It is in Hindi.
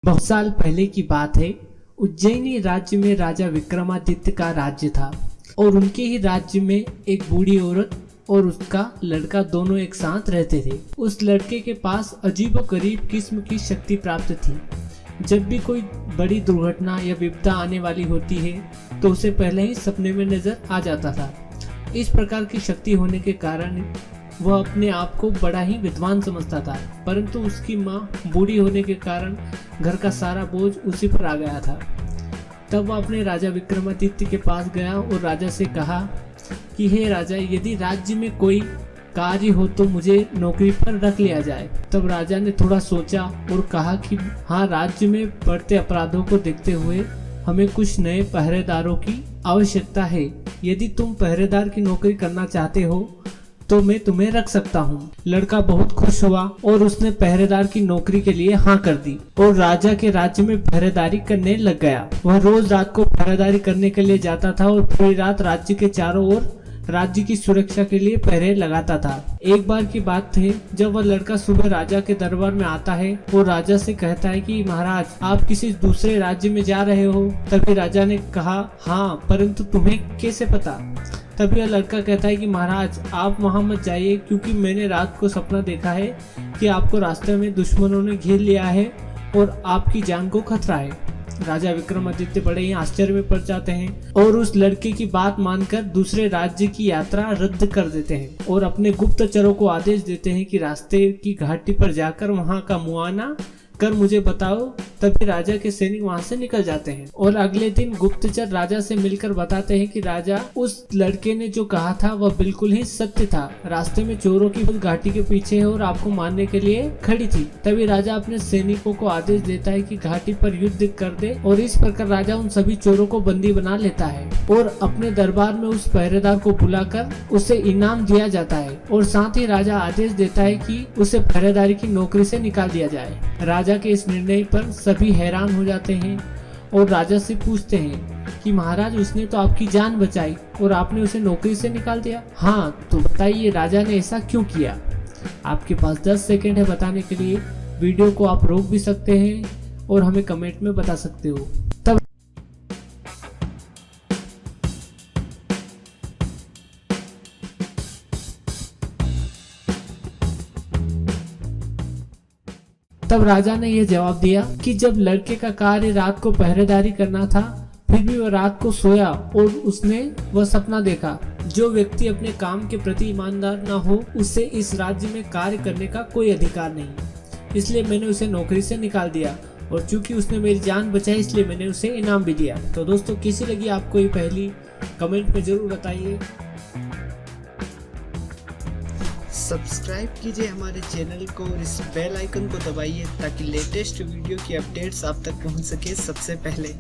बहुत साल पहले की बात है। उज्जैनी राज्य में राजा विक्रमादित्य का राज्य था और उनके ही राज्य में एक बूढ़ी औरत और उसका लड़का दोनों एक साथ रहते थे। उस लड़के के पास अजीबोगरीब किस्म की शक्ति प्राप्त थी। जब भी कोई बड़ी दुर्घटना या विपदा आने वाली होती है तो उसे पहले ही सपने में नजर आ जाता था। इस प्रकार की शक्ति होने के कारण वह अपने आप को बड़ा ही विद्वान समझता था, परंतु उसकी माँ बूढ़ी होने के कारण घर का सारा बोझ उसी पर आ गया था। तब वह अपने राजा विक्रमादित्य के पास गया और राजा से कहा कि हे राजा, यदि राज्य में कोई कार्य हो तो मुझे नौकरी पर रख लिया जाए। तब राजा ने थोड़ा सोचा और कहा कि हाँ, राज्य में बढ़ते अपराधों को देखते हुए हमें कुछ नए पहरेदारों की आवश्यकता है। यदि तुम पहरेदार की नौकरी करना चाहते हो तो मैं तुम्हें रख सकता हूँ। लड़का बहुत खुश हुआ और उसने पहरेदार की नौकरी के लिए हाँ कर दी और राजा के राज्य में पहरेदारी करने लग गया। वह रोज रात को पहरेदारी करने के लिए जाता था और पूरी रात राज्य के चारों ओर राज्य की सुरक्षा के लिए पहरे लगाता था। एक बार की बात है जब वह लड़का सुबह राजा के दरबार में आता है और राजा से कहता है कि महाराज, आप किसी दूसरे राज्य में जा रहे हो। तभी राजा ने कहा, हाँ, परंतु तुम्हें कैसे पता? तभी वह लड़का कहता है कि महाराज, आप वहां मत जाइए, क्योंकि मैंने रात को सपना देखा है कि आपको रास्ते में दुश्मनों ने घेर लिया है और आपकी जान को खतरा है। राजा विक्रमादित्य बड़े ही आश्चर्य में पड़ जाते हैं और उस लड़के की बात मानकर दूसरे राज्य की यात्रा रद्द कर देते हैं और अपने गुप्तचरों को आदेश देते हैं कि रास्ते की घाटी पर जाकर वहां का मुआयना कर मुझे बताओ। तभी राजा के सैनिक वहां से निकल जाते हैं और अगले दिन गुप्तचर राजा से मिलकर बताते हैं कि राजा, उस लड़के ने जो कहा था वह बिल्कुल ही सत्य था। रास्ते में चोरों की घाटी के पीछे है और आपको मारने के लिए खड़ी थी। तभी राजा अपने सैनिकों को आदेश देता है कि घाटी पर युद्ध कर दे और इस प्रकार राजा उन सभी चोरों को बंदी बना लेता है और अपने दरबार में उस पहरेदार को बुलाकर उसे इनाम दिया जाता है और साथ ही राजा आदेश देता है कि उसे पहरेदारी की नौकरी से निकाल दिया जाए। राजा के इस निर्णय पर सभी हैरान हो जाते हैं और राजा से पूछते हैं कि महाराज, उसने तो आपकी जान बचाई और आपने उसे नौकरी से निकाल दिया। हाँ, तो बताइए राजा ने ऐसा क्यों किया? आपके पास 10 सेकंड है बताने के लिए। वीडियो को आप रोक भी सकते हैं और हमें कमेंट में बता सकते हो। तब राजा ने यह जवाब दिया कि जब लड़के का कार्य रात को पहरेदारी करना था, फिर भी वह रात को सोया और उसने वह सपना देखा। जो व्यक्ति अपने काम के प्रति ईमानदार न हो, उसे इस राज्य में कार्य करने का कोई अधिकार नहीं, इसलिए मैंने उसे नौकरी से निकाल दिया और चूंकि उसने मेरी जान बचाई इसलिए मैंने उसे इनाम भी दिया। तो दोस्तों, कैसी लगी आपको ये पहेली? कमेंट में जरूर बताइए। सब्सक्राइब कीजिए हमारे चैनल को और इस बेल आइकन को दबाइए ताकि लेटेस्ट वीडियो की अपडेट्स आप तक पहुंच सके सबसे पहले।